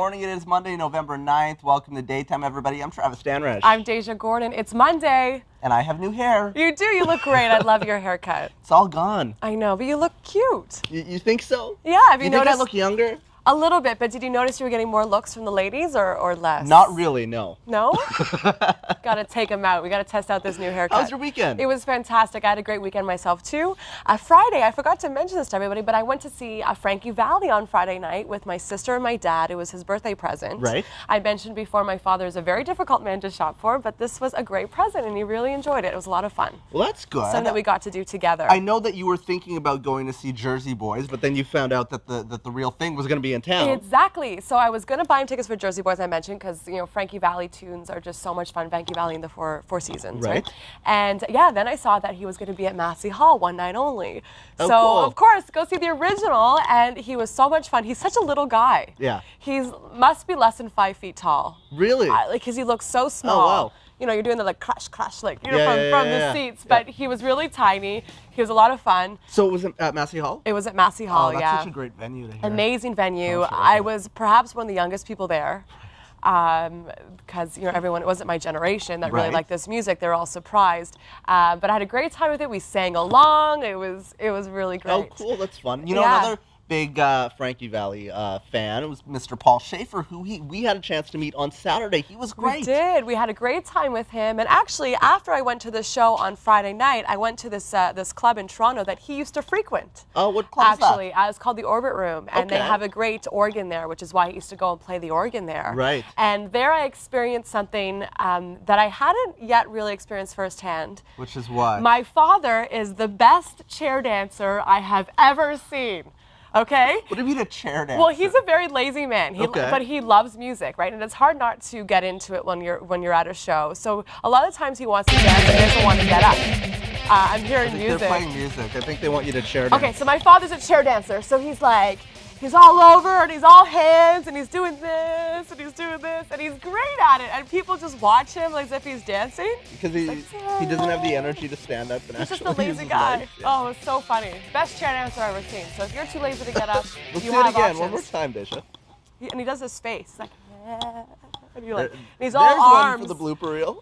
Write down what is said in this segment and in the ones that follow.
morning. It is Monday, November 9th. Welcome to Daytime, everybody. I'm Travis Stanrich. I'm Deja Gordon. It's Monday. And I have new hair. You do. You look great. I love your haircut. It's all gone. I know, but you look cute. You think so? Yeah. Have you think noticed? I look younger? A little bit, but did you notice you were getting more looks from the ladies or less? Not really, no. No? Got to take them out. We got to test out this new haircut. How was your weekend? It was fantastic. I had a great weekend myself, too. Friday, I forgot to mention this to everybody, but I went to see Frankie Valli on Friday night with my sister and my dad. It was his birthday present. Right. I mentioned before my father is a very difficult man to shop for, but this was a great present, and he really enjoyed it. It was a lot of fun. Well, that's good. Something that we got to do together. I know that you were thinking about going to see Jersey Boys, but then you found out that the real thing was going to be in town. Exactly. So I was going to buy him tickets for Jersey Boys, I mentioned, because, you know, Frankie Valli tunes are just so much fun. Frankie Valli in the Four Seasons, right? And, yeah, then I saw that he was going to be at Massey Hall one night only. Oh, so, cool. Of course, go see the original, and he was so much fun. He's such a little guy. Yeah. He must be less than 5 feet tall. Really? Because he looks so small. Oh, wow. You know, you're doing the like crash, like, you know, Yeah, from yeah, the seats. But he was really tiny. He was a lot of fun. So it was at Massey Hall? It was at Massey Hall, that's yeah. such a great venue to hear. Amazing venue. Oh, sure, I okay. was perhaps one of the youngest people there. Because, you know, everyone, it wasn't my generation that really Right. liked this music. They were all surprised. But I had a great time with it. We sang along. It was really great. Oh, cool. That's fun. You know, Yeah. another big Frankie Valli fan was Mr. Paul Schaefer, who we had a chance to meet on Saturday. He was great. We did. We had a great time with him. And actually, after I went to the show on Friday night, I went to this club in Toronto that he used to frequent. Oh, what club is that? Actually, it's called the Orbit Room, and they Okay. have a great organ there, which is why he used to go and play the organ there. Right. And there I experienced something that I hadn't yet really experienced firsthand. Which is what? My father is the best chair dancer I have ever seen. Okay? What do you mean a chair dancer? Well, he's a very lazy man, Okay. but he loves music, right? And it's hard not to get into it when you're at a show. So a lot of times he wants to dance and he doesn't want to get up. I'm hearing music. They're playing music. I think they want you to chair dance. Okay, so my father's a chair dancer, so he's all over and he's all hands and he's doing this and he's doing this and he's great at it. And people just watch him like as if he's dancing. Because he doesn't have the energy to stand up and He's actually just a use lazy his guy. legs. Yeah. Oh, it's so funny. Best chair dancer I've ever seen. So if you're too lazy to get up, Let's you do it have again. options. One more time, Deja. And he does his face. He's like, yeah. And you're like, There- and he's all There's arms. one for the blooper reel.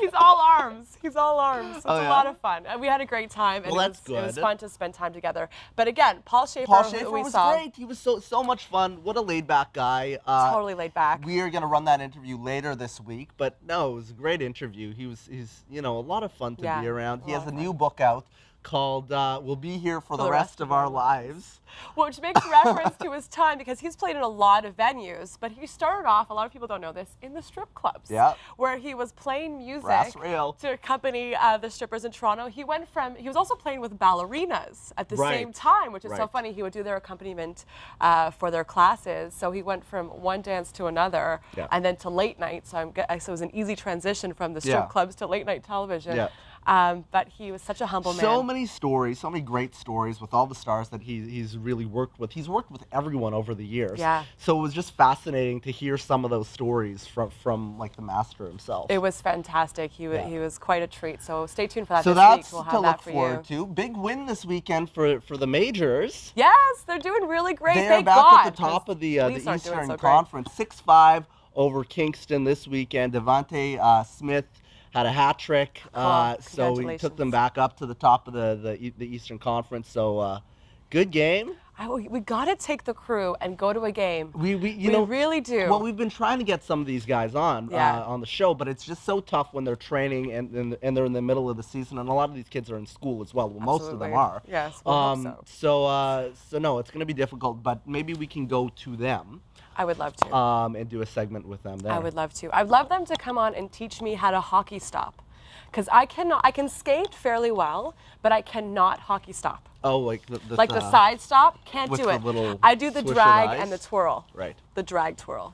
He's all arms. He's all arms. It's Oh, a yeah? lot of fun. And we had a great time. And Well, it that's was good. fun to spend time together. But again, Paul Schaefer, Paul who Schaefer we was saw, great. He was so much fun. What a laid-back guy. totally laid back. We are going to run that interview later this week, but no, it was a great interview. He's you know, a lot of fun to Yeah, be around. He a has lot a of new fun. book out called We'll Be Here for the Rest of Our Lives. Which makes reference to his time because he's played in a lot of venues, but he started off, a lot of people don't know this, in the strip clubs. Yeah. Where he was playing music Brass rail. to accompany the strippers in Toronto. He was also playing with ballerinas at the Right. same time, which is so Right. funny. He would do their accompaniment for their classes. So he went from one dance to another Yeah. and then to late night. So it was an easy transition from the strip Yeah. clubs to late night television. Yeah. But he was such a humble man. So many stories, so many great stories with all the stars that he's really worked with. He's worked with everyone over the years. Yeah. So it was just fascinating to hear some of those stories from like the master himself. It was fantastic. He was quite a treat. So stay tuned for that So this week. that's We'll to have look that for forward you. to. Big win this weekend for the majors. Yes, they're doing really great. They are Thank back God, at the top of the Leafs aren't doing Eastern so great. Conference, 6-5 over Kingston this weekend. Devontae Smith had a hat trick, so we took them back up to the top of the Eastern Conference. So good game. We got to take the crew and go to a game. We really do. Well, we've been trying to get some of these guys on the show, but it's just so tough when they're training and they're in the middle of the season, and a lot of these kids are in school as well. Well, most of them are. Yes, we hope so. So no, it's going to be difficult, but maybe we can go to them. I would love to. And do a segment with them there. I would love to. I'd love them to come on and teach me how to hockey stop. Because I can skate fairly well, but I cannot hockey stop. Oh, like the side stop, can't with do the it. little I do the swish of drag eyes? and the twirl. Right. The drag twirl.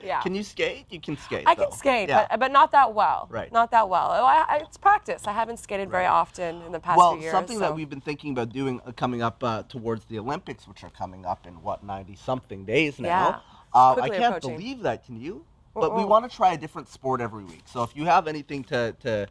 Yeah. Can you skate? You can skate. I though. can skate, Yeah. but not that well. Right. Not that well. It's practice. I haven't skated very often in the past Well, few years. something that so- we've been thinking about doing coming up towards the Olympics, which are coming up in 90-something days now. Yeah. I Quickly can't approaching. believe that. Can you? But we want to try a different sport every week. So if you have anything to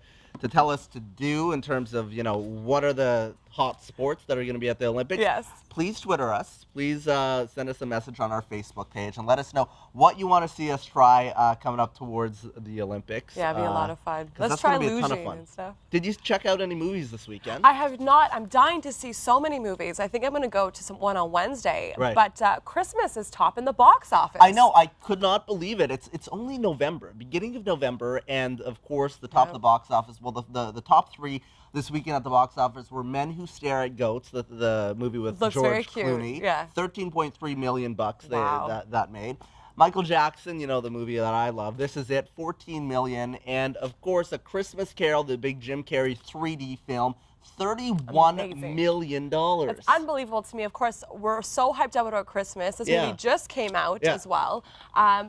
tell us to do in terms of, what are the hot sports that are going to be at the Olympics. Yes. Please Twitter us. Please send us a message on our Facebook page and let us know what you want to see us try coming up towards the Olympics. Yeah, it'd be a lot of fun. Let's try luging and stuff. Did you check out any movies this weekend? I have not. I'm dying to see so many movies. I think I'm going to go to one on Wednesday. Right. But Christmas is top in the box office. I know. I could not believe it. It's only November, beginning of November, and of course the top of the box office. Well, the top three this weekend at the box office were Men Who Stare at Goats, the movie with Looks very George cute. Clooney. Yeah. $13.3 million Wow. that made. Michael Jackson, you know, the movie that I love. This Is It, $14 million. And of course, A Christmas Carol, the big Jim Carrey 3D film, $31 million. It's unbelievable to me. Of course, we're so hyped up about Christmas. This movie just came out as well.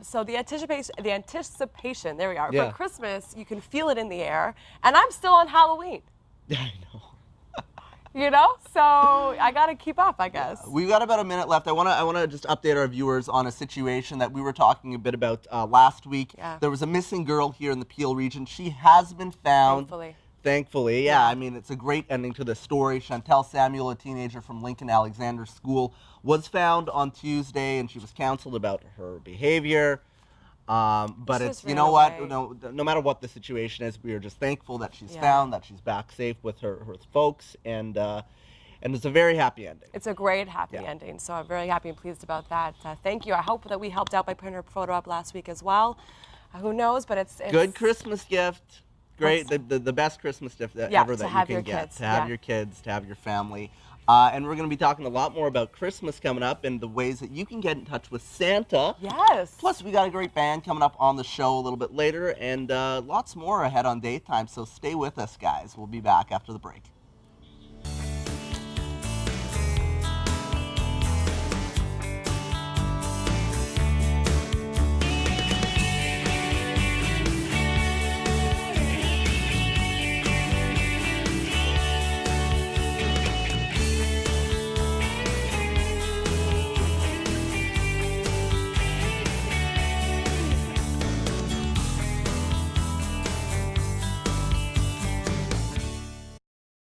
So the anticipation, there we are, for Christmas, you can feel it in the air. And I'm still on Halloween. I know. You know, so I got to keep up, I guess. Yeah. We've got about a minute left. I want to just update our viewers on a situation that we were talking a bit about last week. Yeah. There was a missing girl here in the Peel region. She has been found. Thankfully, yeah. I mean, it's a great ending to the story. Chantel Samuel, a teenager from Lincoln Alexander School, was found on Tuesday, and she was counseled about her behavior. But it's, you know what, no matter what the situation is, we are just thankful that she's found, that she's back safe with her folks, and it's a very happy ending. It's a great happy ending, so I'm very happy and pleased about that. Thank you. I hope that we helped out by putting her photo up last week as well. Who knows, but it's good Christmas gift. Great, the best Christmas gift ever that you can get. To have your kids, to have your family. And we're going to be talking a lot more about Christmas coming up and the ways that you can get in touch with Santa. Yes. Plus, we got a great band coming up on the show a little bit later, and lots more ahead on Daytime. So stay with us, guys. We'll be back after the break.